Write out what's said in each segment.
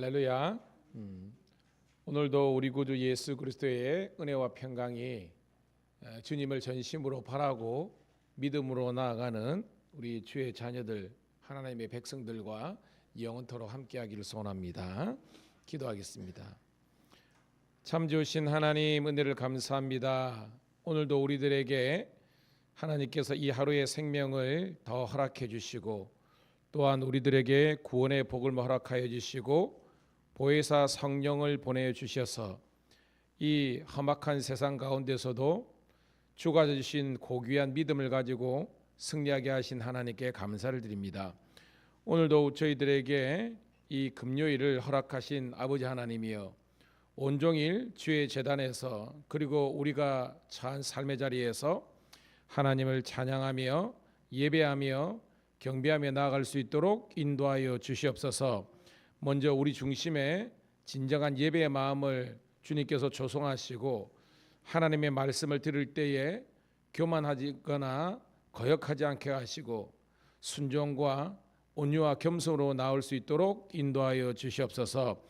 할렐루야. 오늘도 우리 구주 예수 그리스도의 은혜와 평강이 주님을 전심으로 바라고 믿음으로 나아가는 우리 주의 자녀들, 하나님의 백성들과 영원토록 함께하기를 소원합니다. 기도하겠습니다. 참 좋으신 하나님, 은혜를 감사합니다. 오늘도 우리들에게 하나님께서 이 하루의 생명을 더 허락해 주시고, 또한 우리들에게 구원의 복을 허락하여 주시고 보혜사 성령을 보내주셔서 이 험악한 세상 가운데서도 주가 주신 고귀한 믿음을 가지고 승리하게 하신 하나님께 감사를 드립니다. 오늘도 저희들에게 이 금요일을 허락하신 아버지 하나님이여, 온종일 주의 제단에서 그리고 우리가 처한 삶의 자리에서 하나님을 찬양하며 예배하며 경배하며 나아갈 수 있도록 인도하여 주시옵소서. 먼저 우리 중심에 진정한 예배의 마음을 주님께서 조성하시고, 하나님의 말씀을 들을 때에 교만하거나 거역하지 않게 하시고 순종과 온유와 겸손으로 나올 수 있도록 인도하여 주시옵소서.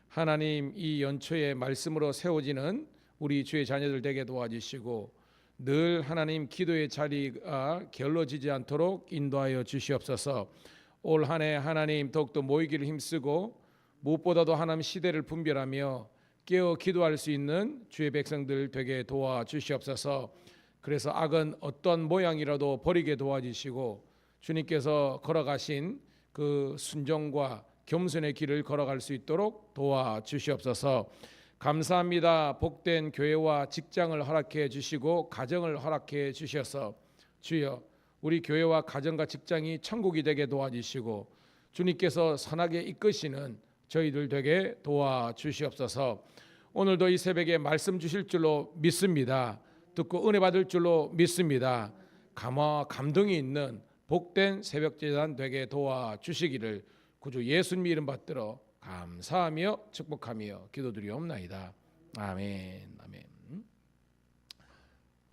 하나님, 이 연초에 말씀으로 세워지는 우리 주의 자녀들 되게 도와주시고 늘 하나님 기도의 자리가 게을러지지 않도록 인도하여 주시옵소서. 올 한 해 하나님 더욱더 모이기를 힘쓰고 무엇보다도 하나님 시대를 분별하며 깨어 기도할 수 있는 주의 백성들 되게 도와주시옵소서. 그래서 악은 어떤 모양이라도 버리게 도와주시고 주님께서 걸어가신 그 순종과 겸손의 길을 걸어갈 수 있도록 도와주시옵소서. 감사합니다. 복된 교회와 직장을 허락해 주시고 가정을 허락해 주셔서 주여, 우리 교회와 가정과 직장이 천국이 되게 도와주시고 주님께서 선하게 이끄시는 저희들 되게 도와주시옵소서. 오늘도 이 새벽에 말씀 주실 줄로 믿습니다. 듣고 은혜 받을 줄로 믿습니다. 감동이 있는 복된 새벽제단 되게 도와주시기를 구주 예수님 이름 받들어 감사하며 축복하며 기도드리옵나이다. 아멘. 아멘.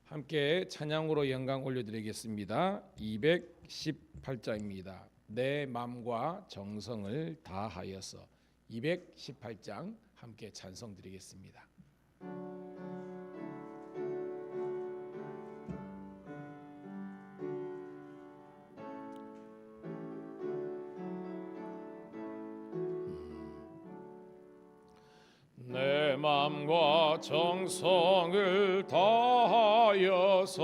함께 찬양으로 영광 올려드리겠습니다. 218장입니다. 내 마음과 정성을 다하여서. 218장 함께 찬송 드리겠습니다. 내 마음과 정성을 다하여서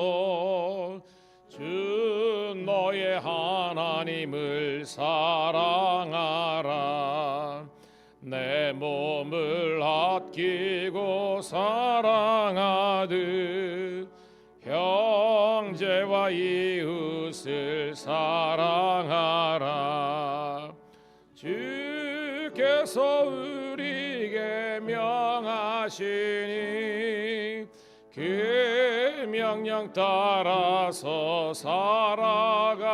주 너의 하나님을 사랑하라. 내 몸을 아끼고 사랑하듯 형제와 이웃을 사랑하라. 주께서 우리에게 명하시니 그 명령 따라서 살아가리.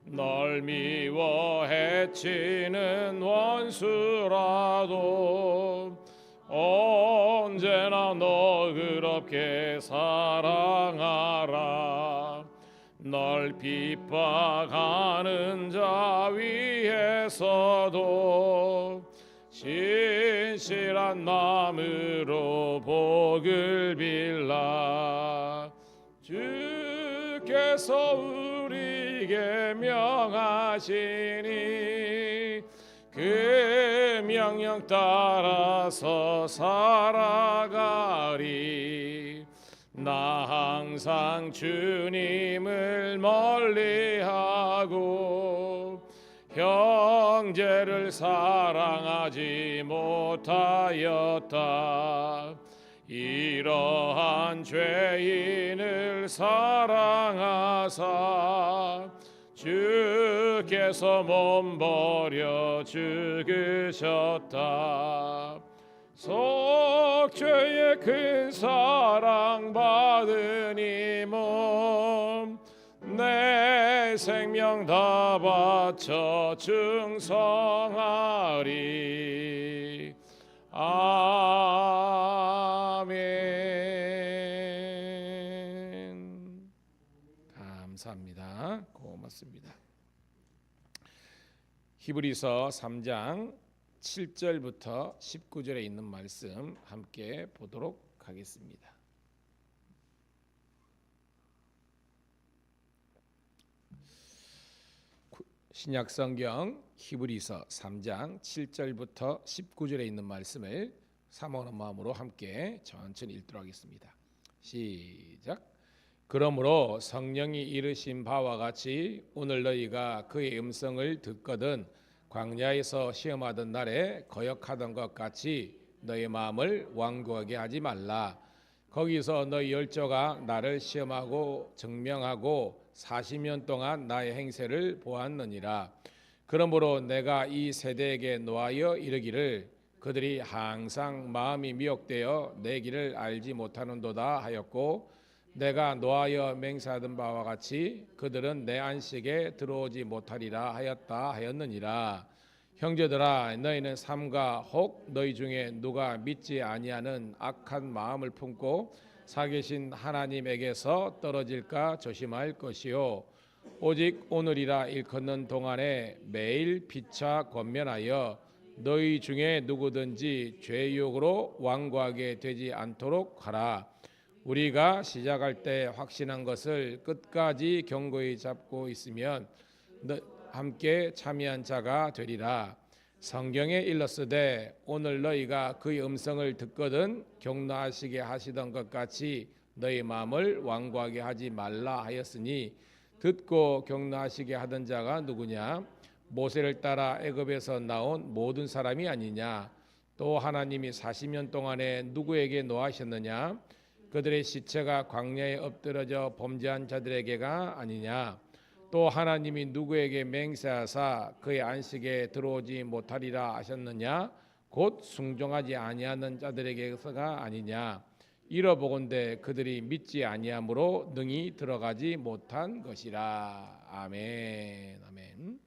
널 미워 해치는 원수라도 언제나 너그럽게 사랑하라. 널 핍박하는 자 위에서도 신실한 마음으로 복을 빌라. 주께서 우리에게 명하시니 그 명령 따라서 살아가리. 나 항상 주님을 멀리하고 형제를 사랑하지 못하였다. 이러한 죄인을 사랑하사 주께서 몸버려 죽으셨다. 속죄의 큰 사랑 받은 이 몸 내 생명 다 바쳐 충성하리. 아멘. 감사합니다. 고맙습니다. 히브리서 3장 7절부터 19절에 있는 말씀 함께 보도록 하겠습니다. 신약성경 히브리서 3장 7절부터 19절에 있는 말씀을 사모하는 마음으로 함께 천천히 읽도록 하겠습니다. 시작. 그러므로 성령이 이르신 바와 같이 오늘 너희가 그의 음성을 듣거든 광야에서 시험하던 날에 거역하던 것 같이 너희 마음을 완고하게 하지 말라. 거기서 너희 열조가 나를 시험하고 증명하고 40년 동안 나의 행세를 보았느니라. 그러므로 내가 이 세대에게 노하여 이르기를 그들이 항상 마음이 미혹되어 내 길을 알지 못하는도다 하였고, 내가 노하여 맹세하던 바와 같이 그들은 내 안식에 들어오지 못하리라 하였느니라. 형제들아, 너희는 삼가 혹 너희 중에 누가 믿지 아니하는 악한 마음을 품고 살계신 하나님에게서 떨어질까 조심할 것이요, 오직 오늘이라 일컫는 동안에 매일 피차 권면하여 너희 중에 누구든지 죄 유혹으로 완고하게 되지 않도록 하라. 우리가 시작할 때 확신한 것을 끝까지 견고히 잡고 있으면 함께 참여한 자가 되리라. 성경에 일렀으되 오늘 너희가 그의 음성을 듣거든 격노하시게 하시던 것 같이 너희 마음을 완고하게 하지 말라 하였으니, 듣고 격노하시게 하던 자가 누구냐? 모세를 따라 애굽에서 나온 모든 사람이 아니냐? 또 하나님이 40년 동안에 누구에게 노하셨느냐? 그들의 시체가 광야에 엎드러져 범죄한 자들에게가 아니냐? 또 하나님이 누구에게 맹세하사 그의 안식에 들어오지 못하리라 하셨느냐? 곧 순종하지 아니하는 자들에게서가 아니냐? 이러보건대 그들이 믿지 아니함으로 능히 들어가지 못한 것이라. 아멘. 아멘.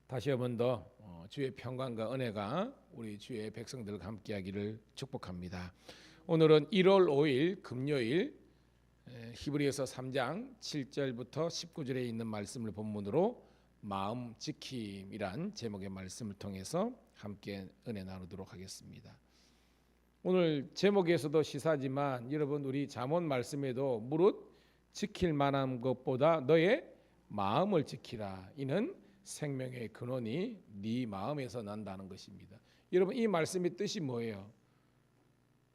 다시 한 번 더 주의 평강과 은혜가 우리 주의 백성들과 함께하기를 축복합니다. 오늘은 1월 5일 금요일 히브리서 3장 7절부터 19절에 있는 말씀을 본문으로 마음 지킴이란 제목의 말씀을 통해서 함께 은혜 나누도록 하겠습니다. 오늘 제목에서도 시사지만 여러분, 우리 잠언 말씀에도 무릇 지킬 만한 것보다 너의 마음을 지키라. 이는 생명의 근원이 네 마음에서 난다는 것입니다. 여러분, 이 말씀의 뜻이 뭐예요?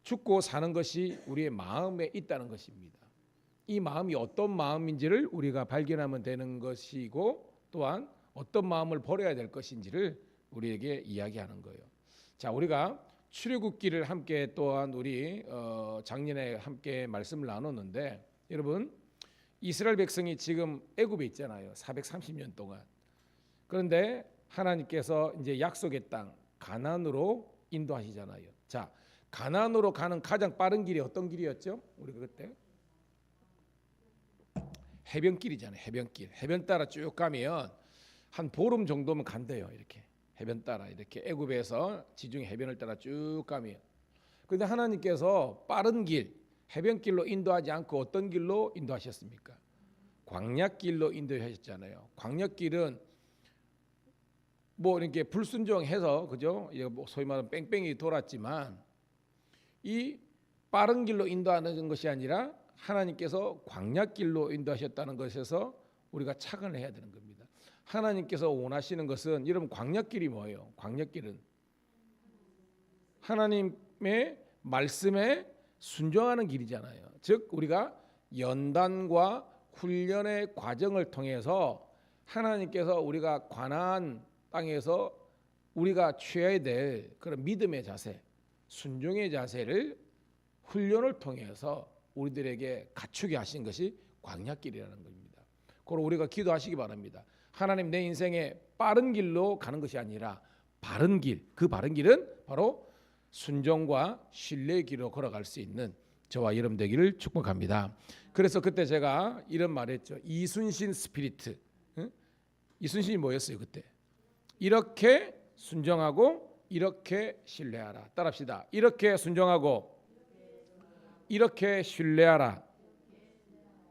죽고 사는 것이 우리의 마음에 있다는 것입니다. 이 마음이 어떤 마음인지를 우리가 발견하면 되는 것이고, 또한 어떤 마음을 버려야 될 것인지를 우리에게 이야기하는 거예요. 자, 우리가 출애굽기를 함께 또한 우리 작년에 함께 말씀을 나눴는데, 여러분, 이스라엘 백성이 지금 애굽에 있잖아요. 430년 동안. 그런데 하나님께서 이제 약속의 땅 가나안으로 인도하시잖아요. 자, 가나안으로 가는 가장 빠른 길이 어떤 길이었죠? 우리가 그때 해변길이잖아요. 해변길. 해변 따라 쭉 가면 한 보름 정도면 간대요. 이렇게 해변 따라 이렇게 애굽에서 지중해 해변을 따라 쭉 가면. 그런데 하나님께서 빠른 길, 해변길로 인도하지 않고 어떤 길로 인도하셨습니까? 광야길로 인도하셨잖아요. 광야길은 뭐 이렇게 불순종해서, 그죠? 소위 말하는 뺑뺑이 돌았지만, 이 빠른 길로 인도하는 것이 아니라 하나님께서 광야길로 인도하셨다는 것에서 우리가 착안을 해야 되는 겁니다. 하나님께서 원하시는 것은, 여러분, 광야길이 뭐예요? 광야길은 하나님의 말씀에 순종하는 길이잖아요. 즉 우리가 연단과 훈련의 과정을 통해서 하나님께서 우리가 가나안 땅에서 우리가 취해야 될 그런 믿음의 자세, 순종의 자세를 훈련을 통해서 우리들에게 갖추게 하신 것이 광야길이라는 겁니다. 그걸 우리가 기도하시기 바랍니다. 하나님, 내 인생에 빠른 길로 가는 것이 아니라 바른 길, 그 바른 길은 바로 순종과 신뢰의 길로 걸어갈 수 있는 저와 여러분 되기를 축복합니다. 그래서 그때 제가 이런 말을 했죠. 이순신 스피리트. 이순신이 뭐였어요 그때? 이렇게 순종하고 이렇게 신뢰하라. 따라합시다. 이렇게 순종하고 이렇게 신뢰하라.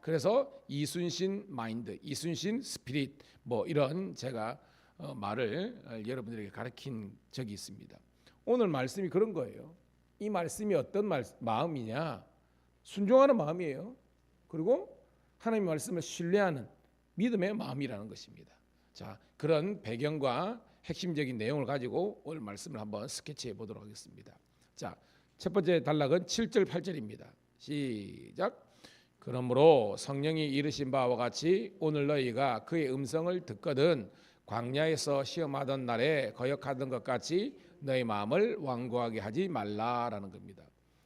그래서 이순신 마인드, 이순신 스피릿, 뭐 이런 제가 말을 여러분들에게 가르친 적이 있습니다. 오늘 말씀이 그런 거예요. 이 말씀이 어떤 마음이냐? 순종하는 마음이에요. 그리고 하나님의 말씀을 신뢰하는 믿음의 마음이라는 것입니다. 자, 그런 배경과 핵심적인 내용을 가지고 오늘 말씀을 한번 스케치해 보도록 하겠습니다. 자, 첫 번째 단락은 7절 8절입니다. 시작. 그러므로 성령이 이르신 바와 같이 오늘 너희가 그의 음성을 듣거든 광야에서 시험하던 날에 거역하던 것 같이 너희 마음을 완고하게 하지 말라라는 겁니다.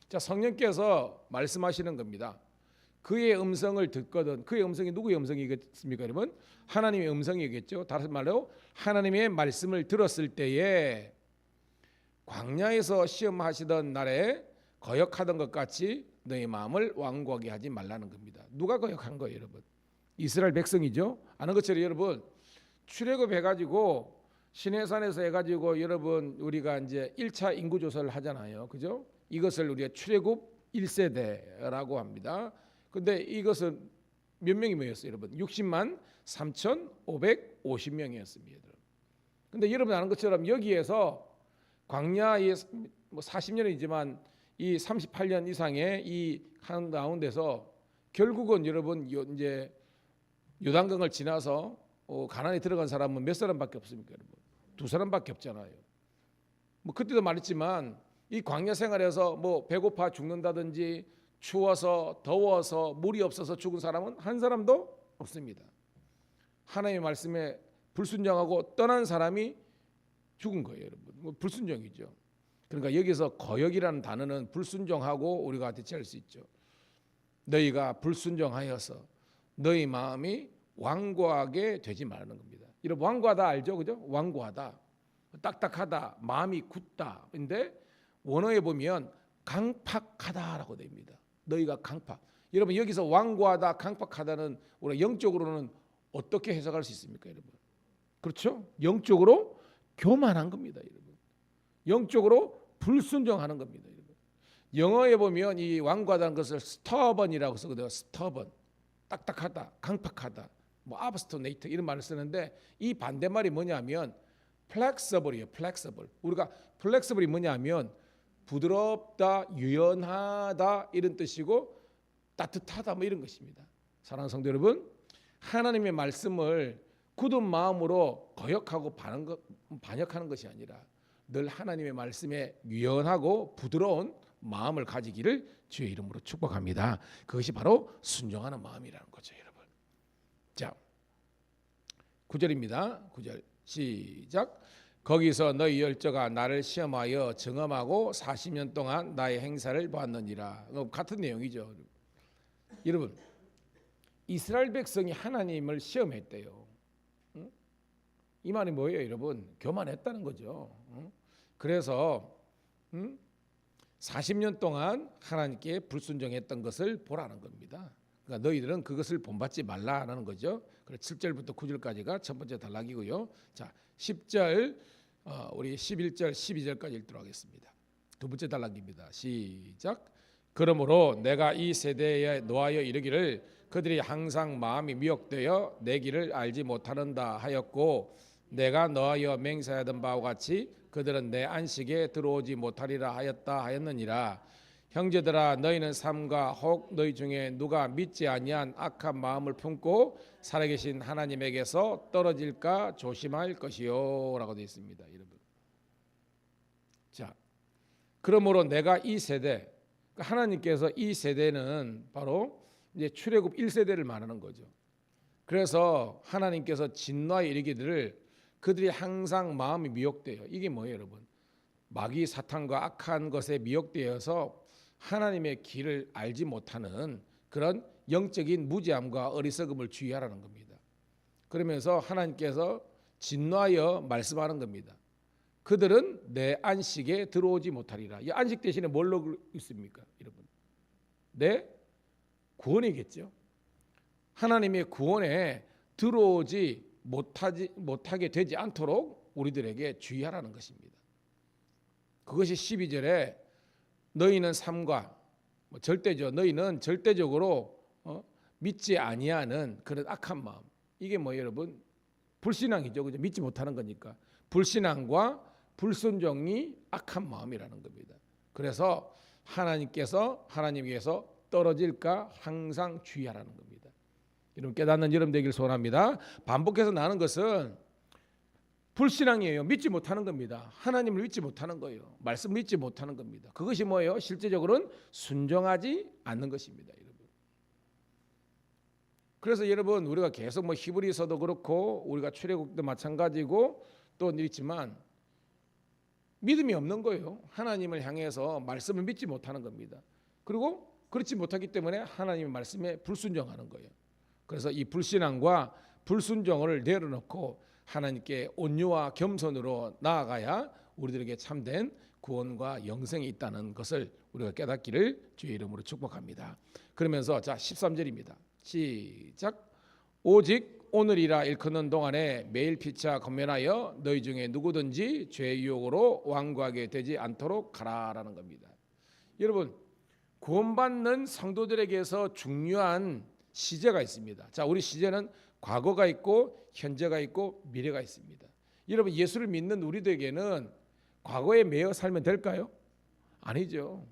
자, 성령께서 말씀하시는 겁니다. 그의 음성을 듣거든. 그의 음성이 누구의 음성이겠습니까, 여러분? 하나님의 음성이겠죠. 다른 말로 하나님의 말씀을 들었을 때에 광야에서 시험하시던 날에 거역하던 것 같이 너희 마음을 완고하게 하지 말라는 겁니다. 누가 거역한 거예요, 여러분? 이스라엘 백성이죠. 아는 것처럼 여러분 출애굽해가지고 시내산에서 해가지고 여러분 우리가 이제 1차 인구 조사를 하잖아요, 그죠? 이것을 우리가 출애굽 1세대라고 합니다. 근데 이것은 몇 명이 모였어요, 여러분? 60만 3,550명이었습니다. 근데 여러분 아는 것처럼 여기에서 광야에 뭐 40년이지만 이 38년 이상의 이 한 가운데서 결국은 여러분 이제 요단강을 지나서 가나안에 들어간 사람은 몇 사람밖에 없습니까, 여러분? 2사람밖에 없잖아요. 뭐 그때도 말했지만 이 광야 생활에서 뭐 배고파 죽는다든지 추워서 더워서 물이 없어서 죽은 사람은 한 사람도 없습니다. 하나님의 말씀에 불순종하고 떠난 사람이 죽은 거예요, 여러분. 뭐 불순종이죠. 그러니까 여기서 거역이라는 단어는 불순종하고 우리가 대체할 수 있죠. 너희가 불순종하여서 너희 마음이 완고하게 되지 말라는 겁니다. 여러분 완고하다 알죠, 그죠? 완고하다, 딱딱하다, 마음이 굳다. 근데 원어에 보면 강팍하다라고 됩니다. 너희가 강팍. 여러분 여기서 완고하다, 강팍하다는 우리가 영적으로는 어떻게 해석할 수 있습니까, 여러분? 그렇죠? 영적으로 교만한 겁니다, 여러분. 영적으로 불순종하는 겁니다, 여러분. 영어에 보면 이 완고하다는 것을 stubborn이라고 쓰거든요. stubborn, 딱딱하다, 강팍하다, 뭐 obstinate 이런 말을 쓰는데 이 반대말이 뭐냐면 flexible이에요. flexible. 우리가 flexible이 뭐냐면 부드럽다, 유연하다 이런 뜻이고 따뜻하다 뭐 이런 것입니다. 사랑하는 성도 여러분, 하나님의 말씀을 굳은 마음으로 거역하고 반역하는 것이 아니라 늘 하나님의 말씀에 유연하고 부드러운 마음을 가지기를 주의 이름으로 축복합니다. 그것이 바로 순종하는 마음이라는 거죠, 여러분. 자, 9절입니다. 9절 시작. 거기서 너희 열조가 나를 시험하여 증험하고 40년 동안 나의 행사를 보았느니라. 같은 내용이죠. 여러분, 이스라엘 백성이 하나님을 시험했대요. 응? 이 말이 뭐예요, 여러분? 교만했다는 거죠. 응? 그래서 40년 동안 하나님께 불순종했던 것을 보라는 겁니다. 그러니까 너희들은 그것을 본받지 말라라는 거죠. 그래서 7절부터 9절까지가 첫 번째 단락이고요. 자, 10절 우리 11절 12절까지 읽도록 하겠습니다. 두 번째 단락입니다. 시작. 그러므로 내가 이 세대에 노하여 이르기를 그들이 항상 마음이 미혹되어 내 길을 알지 못하는다 하였고 내가 너하여 맹세하던 바와 같이 그들은 내 안식에 들어오지 못하리라 하였느니라. 형제들아 너희는 삼가 혹 너희 중에 누가 믿지 아니한 악한 마음을 품고 살아계신 하나님에게서 떨어질까 조심할 것이요 라고 되어 있습니다, 여러분. 자, 그러므로 내가 이 세대, 하나님께서 이 세대는 바로 이제 출애굽 1세대를 말하는 거죠. 그래서 하나님께서 진노하여 이르기를 그들이 항상 마음이 미혹돼요. 이게 뭐예요, 여러분? 마귀 사탄과 악한 것에 미혹되어서 하나님의 길을 알지 못하는 그런 영적인 무지함과 어리석음을 주의하라는 겁니다. 그러면서 하나님께서 진노하여 말씀하는 겁니다. 그들은 내 안식에 들어오지 못하리라. 이 안식 대신에 뭘로 있습니까, 여러분? 내 구원이겠죠. 하나님의 구원에 들어오지 못하게 되지 않도록 우리들에게 주의하라는 것입니다. 그것이 12절에 너희는 삼가 절대죠. 너희는 절대적으로 믿지 아니하는 그런 악한 마음. 이게 뭐예요, 여러분? 불신앙이죠. 그죠? 믿지 못하는 거니까. 불신앙과 불순종이 악한 마음이라는 겁니다. 그래서 하나님 위해서 떨어질까 항상 주의하라는 겁니다. 여러분 깨닫는 여러분 되길 소원합니다. 반복해서 나는 것은 불신앙이에요. 믿지 못하는 겁니다. 하나님을 믿지 못하는 거예요. 말씀 믿지 못하는 겁니다. 그것이 뭐예요? 실제적으로는 순종하지 않는 것입니다. 여러분. 그래서 여러분 우리가 계속 뭐 히브리서도 그렇고 우리가 출애굽도 마찬가지고 또 있지만 믿음이 없는 거예요. 하나님을 향해서 말씀을 믿지 못하는 겁니다. 그리고 그렇지 못하기 때문에 하나님의 말씀에 불순종하는 거예요. 그래서 이 불신앙과 불순종을 내려놓고 하나님께 온유와 겸손으로 나아가야 우리들에게 참된 구원과 영생이 있다는 것을 우리가 깨닫기를 주의 이름으로 축복합니다. 그러면서 자 13절입니다. 시작. 오직 오늘이라 일컫는 동안에 매일 피차 건면하여 너희 중에 누구든지 죄의 유혹으로 완고하게 되지 않도록 하라라는 겁니다. 여러분 구원받는 성도들에게서 중요한 시제가 있습니다. 자, 우리 시제는 과거가 있고 현재가 있고 미래가 있습니다. 여러분 예수를 믿는 우리들에게는 과거에 매여 살면 될까요? 아니죠.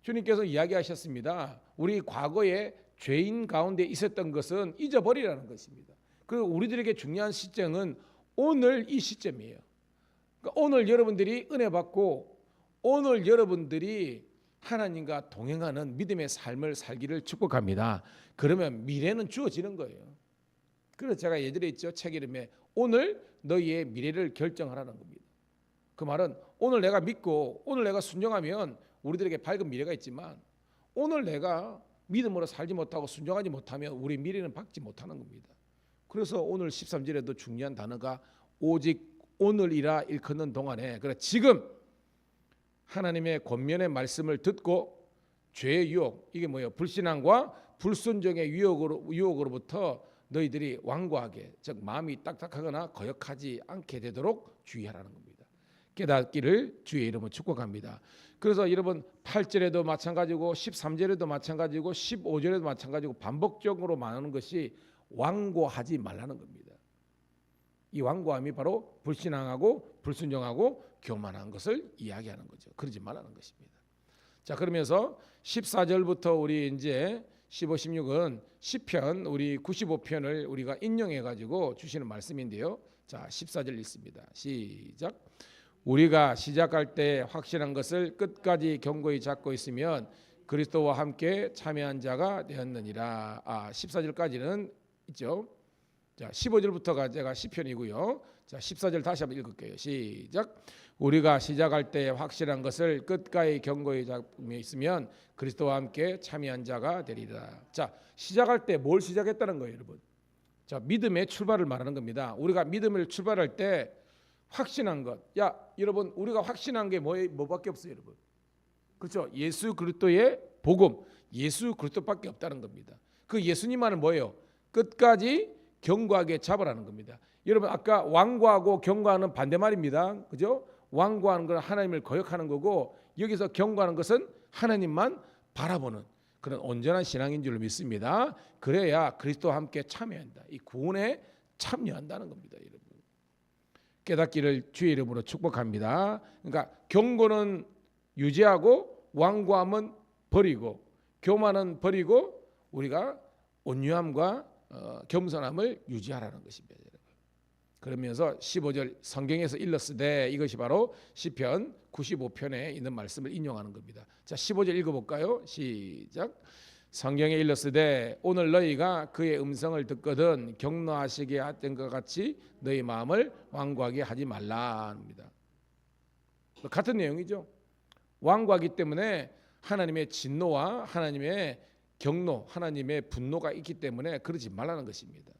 주님께서 이야기하셨습니다. 우리 과거에 죄인 가운데 있었던 것은 잊어버리라는 것입니다. 그리고 우리들에게 중요한 시점은 오늘 이 시점이에요. 그러니까 오늘 여러분들이 은혜 받고 오늘 여러분들이 하나님과 동행하는 믿음의 삶을 살기를 축복합니다. 그러면 미래는 주어지는 거예요. 그래서 제가 예전에 있죠. 책 이름에 오늘 너희의 미래를 결정하라는 겁니다. 그 말은 오늘 내가 믿고 오늘 내가 순종하면 우리들에게 밝은 미래가 있지만 오늘 내가 믿음으로 살지 못하고 순종하지 못하면 우리 미래는 받지 못하는 겁니다. 그래서 오늘 13절에도 중요한 단어가 오직 오늘이라 일컫는 동안에 그래 지금 하나님의 권면의 말씀을 듣고 죄의 유혹 이게 뭐예요? 불신앙과 불순종의 유혹으로부터 너희들이 완고하게 즉 마음이 딱딱하거나 거역하지 않게 되도록 주의하라는 겁니다. 깨닫기를 주의 이름으로 축복합니다. 그래서 여러분 8절에도 마찬가지고 13절에도 마찬가지고 15절에도 마찬가지고 반복적으로 말하는 것이 완고하지 말라는 겁니다. 이 완고함이 바로 불신앙하고 불순종하고 교만한 것을 이야기하는 거죠. 그러지 말라는 것입니다. 자 그러면서 14절부터 우리 이제 15, 16은 시편 우리 95편을 우리가 인용해 가지고 주시는 말씀인데요. 자 14절 읽습니다. 시작. 우리가 시작할 때 확실한 것을 끝까지 견고히 잡고 있으면 그리스도와 함께 참여한 자가 되었느니라. 14절까지는 있죠. 자 15절부터가 제가 시편이고요. 자 14절 다시 한번 읽을게요. 시작. 우리가 시작할 때 확실한 것을 끝까지 견고히 잡고 있으면 그리스도와 함께 참여한 자가 되리라. 자 시작할 때 뭘 시작했다는 거예요, 여러분? 자 믿음의 출발을 말하는 겁니다. 우리가 믿음을 출발할 때 확신한 것. 야 여러분 우리가 확신한 게 뭐밖에 없어요, 여러분. 그렇죠? 예수 그리스도의 복음, 예수 그리스도밖에 없다는 겁니다. 그 예수님만은 뭐예요? 끝까지 견고하게 잡으라는 겁니다. 여러분 아까 완고하고 견고하는 반대말입니다. 그죠? 완고하는 건 하나님을 거역하는 거고 여기서 견고하는 것은 하나님만 바라보는 그런 온전한 신앙인 줄로 믿습니다. 그래야 그리스도와 함께 참여한다. 이 구원에 참여한다는 겁니다, 여러분. 깨닫기를 주의 이름으로 축복합니다. 그러니까 경고는 유지하고 완고함은 버리고 교만은 버리고 우리가 온유함과 겸손함을 유지하라는 것입니다. 여러분. 그러면서 15절 성경에서 일렀으되 이것이 바로 시편 95편에 있는 말씀을 인용하는 겁니다. 자 15절 읽어볼까요? 시작. 성경에 일렀으되 오늘 너희가 그의 음성을 듣거든 격노하시게 했던 것 같이 너희 마음을 완고하게 하지 말라 합니다. 같은 내용이죠. 완고하기 때문에 하나님의 진노와 하나님의 격노, 하나님의 분노가 있기 때문에 그러지 말라는 것입니다.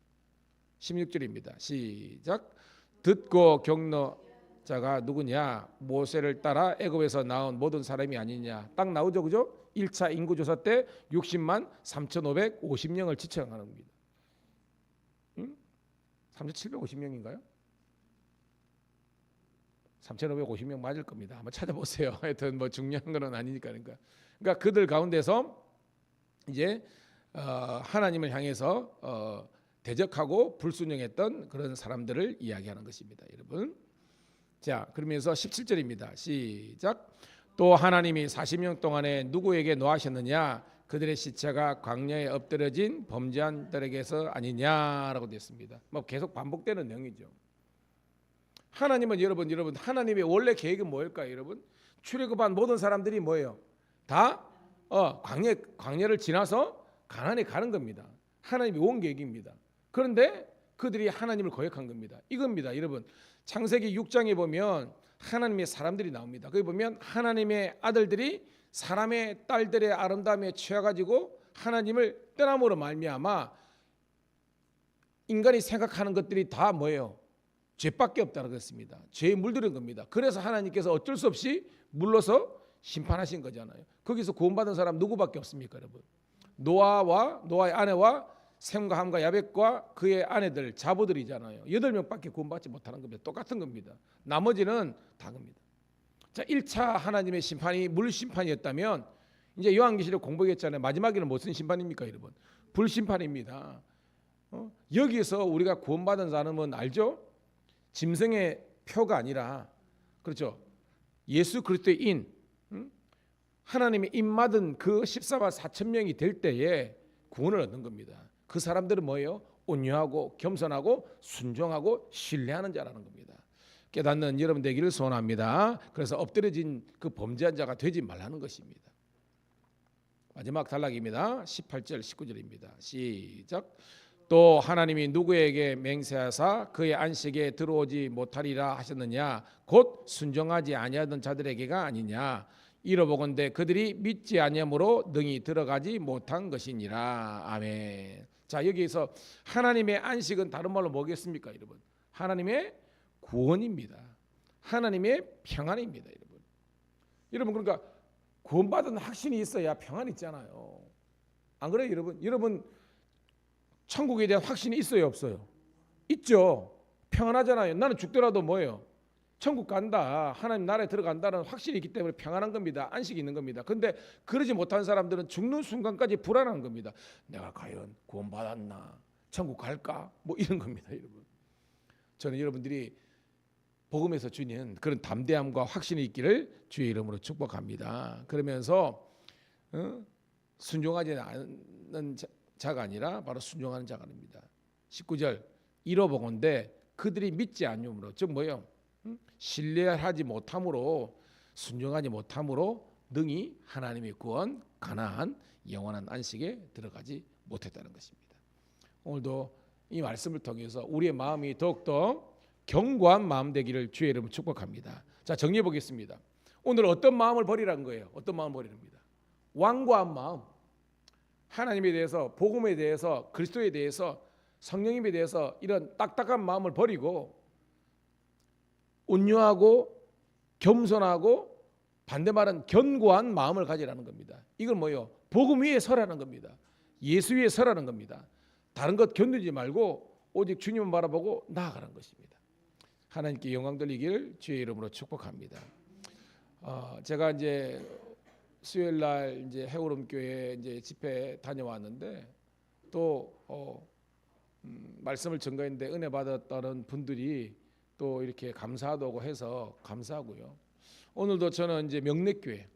16절입니다. 시작. 듣고 격노자가 누구냐? 모세를 따라 애굽에서 나온 모든 사람이 아니냐? 딱 나오죠, 그죠? 1차 인구조사 때 60만 3,550명을 지칭하는 겁니다. 3,750명인가요? 3,550명 맞을 겁니다. 한번 찾아보세요. 하여튼 뭐 중요한 건 아니니까. 그러니까 그들 가운데서 이제 하나님을 향해서 대적하고 불순종했던 그런 사람들을 이야기하는 것입니다, 여러분. 자, 그러면서 17절입니다. 시작. 또 하나님이 40년 동안에 누구에게 노하셨느냐? 그들의 시체가 광야에 엎드려진 범죄한 들에게서 아니냐라고 되었습니다. 뭐 계속 반복되는 내용이죠. 하나님은 여러분 하나님의 원래 계획은 뭐일까요, 여러분? 출애굽한 모든 사람들이 뭐예요? 다 광야를 지나서 가나안에 가는 겁니다. 하나님의 온 계획입니다. 그런데 그들이 하나님을 거역한 겁니다. 이겁니다, 여러분. 창세기 6장에 보면 하나님의 사람들이 나옵니다. 거기 보면 하나님의 아들들이 사람의 딸들의 아름다움에 취해가지고 하나님을 떠남으로 말미암아 인간이 생각하는 것들이 다 뭐예요? 죄밖에 없다는 것입니다. 죄에 물들은 겁니다. 그래서 하나님께서 어쩔 수 없이 물러서 심판하신 거잖아요. 거기서 구원받은 사람 누구밖에 없습니까, 여러분? 노아의 아내와 셈과 함과 야벳과 그의 아내들 자보들이잖아요. 8명밖에 구원받지 못하는 겁니다. 똑같은 겁니다. 나머지는 다 겁니다. 자, 1차 하나님의 심판이 물 심판이었다면 이제 요한계시록 공부했잖아요. 마지막에는 무슨 심판입니까, 여러분? 불심판입니다. 여기서 우리가 구원받은 사람은 알죠? 짐승의 표가 아니라, 그렇죠, 예수 그리스도의 인, 하나님의 입맞은 그 14만 4천 명이 될 때에 구원을 얻는 겁니다. 그 사람들은 뭐예요? 온유하고 겸손하고 순종하고 신뢰하는 자라는 겁니다. 깨닫는 여러분 되기를 소원합니다. 그래서 엎드려진 그 범죄한 자가 되지 말라는 것입니다. 마지막 단락입니다. 18절 19절입니다. 시작. 또 하나님이 누구에게 맹세하사 그의 안식에 들어오지 못하리라 하셨느냐? 곧 순종하지 아니하던 자들에게가 아니냐? 이러보건대 그들이 믿지 아니함으로 능히 들어가지 못한 것이니라. 아멘. 자, 여기에서 하나님의 안식은 다른 말로 뭐겠습니까, 여러분? 하나님의 구원입니다. 하나님의 평안입니다, 여러분. 여러분, 그러니까 구원받은 확신이 있어야 평안 있잖아요. 안 그래요, 여러분? 여러분 천국에 대한 확신이 있어요, 없어요? 있죠. 평안하잖아요. 나는 죽더라도 뭐예요? 천국 간다, 하나님 나라에 들어간다는 확신이 있기 때문에 평안한 겁니다. 안식이 있는 겁니다. 그런데 그러지 못한 사람들은 죽는 순간까지 불안한 겁니다. 내가 과연 구원받았나? 천국 갈까? 뭐 이런 겁니다, 여러분. 저는 여러분들이 복음에서 주는 그런 담대함과 확신이 있기를 주의 이름으로 축복합니다. 그러면서 순종하지 않는 자가 아니라 바로 순종하는 자가 됩니다. 19절 이러보건대 그들이 믿지 않으므로, 즉 뭐예요? 신뢰하지 못함으로, 순종하지 못함으로 능히 하나님의 구원 가나안 영원한 안식에 들어가지 못했다는 것입니다. 오늘도 이 말씀을 통해서 우리의 마음이 더욱더 견고한 마음 되기를 주의 이름으로 축복합니다. 자, 정리해 보겠습니다. 오늘 어떤 마음을 버리라는 거예요? 어떤 마음을 버리랍니다. 완고한 마음, 하나님에 대해서, 복음에 대해서, 그리스도에 대해서, 성령님에 대해서 이런 딱딱한 마음을 버리고 온유하고 겸손하고 반대말은 견고한 마음을 가지라는 겁니다. 이건 뭐예요? 복음 위에 서라는 겁니다. 예수 위에 서라는 겁니다. 다른 것 견디지 말고 오직 주님을 바라보고 나아가는 것입니다. 하나님께 영광 돌리기를 주의 이름으로 축복합니다. 제가 이제 수요일 날 이제 해오름 교회 이제 집회 다녀왔는데 또 말씀을 전가했는데 은혜 받았다는 분들이 또 이렇게 감사하다고 해서 감사하고요. 오늘도 저는 이제 명례교회,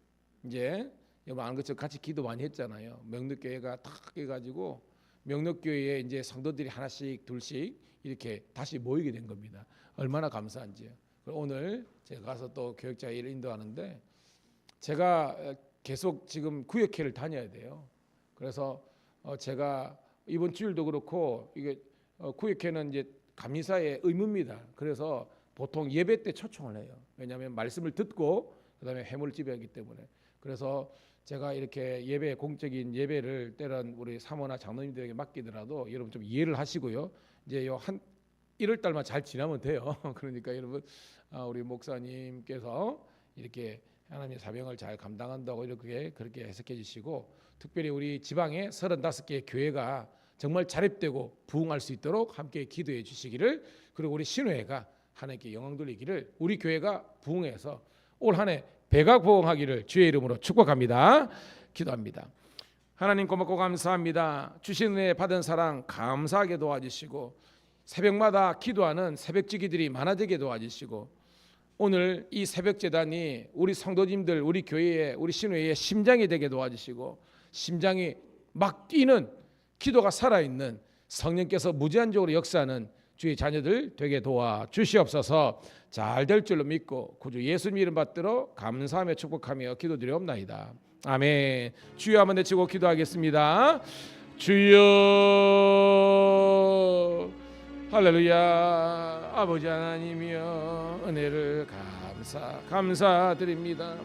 이제 여러분 아는 것처럼 같이 기도 많이 했잖아요. 명례교회가 탁 해가지고 명례교회에 이제 성도들이 하나씩 둘씩 이렇게 다시 모이게 된 겁니다. 얼마나 감사한지요. 오늘 제가 가서 또 교역자 일을 인도하는데 제가 계속 지금 구역회를 다녀야 돼요. 그래서 제가 이번 주일도 그렇고 이게 구역회는 이제 감리사의 의무입니다. 그래서 보통 예배 때 초청을 해요. 왜냐하면 말씀을 듣고 그다음에 해물 지배하기 때문에. 그래서 제가 이렇게 예배, 공적인 예배를 때론 우리 사모나 장로님들에게 맡기더라도 여러분 좀 이해를 하시고요. 이제 한 1월 달만 잘 지나면 돼요. 그러니까 여러분 우리 목사님께서 이렇게 하나님의 사명을 잘 감당한다고 이렇게 그렇게 해석해 주시고, 특별히 우리 지방에 35개의 교회가 정말 자립되고 부흥할 수 있도록 함께 기도해 주시기를, 그리고 우리 신회가 하나님께 영광 돌리기를, 우리 교회가 부흥해서 올 한 해 배가 부흥하기를 주의 이름으로 축복합니다. 기도합니다. 하나님 고맙고 감사합니다. 주신 은혜 받은 사랑 감사하게 도와주시고 새벽마다 기도하는 새벽지기들이 많아지게 도와주시고 오늘 이 새벽재단이 우리 성도님들 우리 교회의 우리 신회의 심장이 되게 도와주시고 심장이 막 뛰는 기도가 살아있는 성령께서 무제한적으로 역사하는 주의 자녀들 되게 도와주시옵소서. 잘 될 줄로 믿고 구주 예수님 이름 받들어 감사하며 축복하며 기도드리옵나이다. 아멘. 주여 한번 외치고 기도하겠습니다. 주여. 할렐루야. 아버지 하나님이여 은혜를 감사드립니다.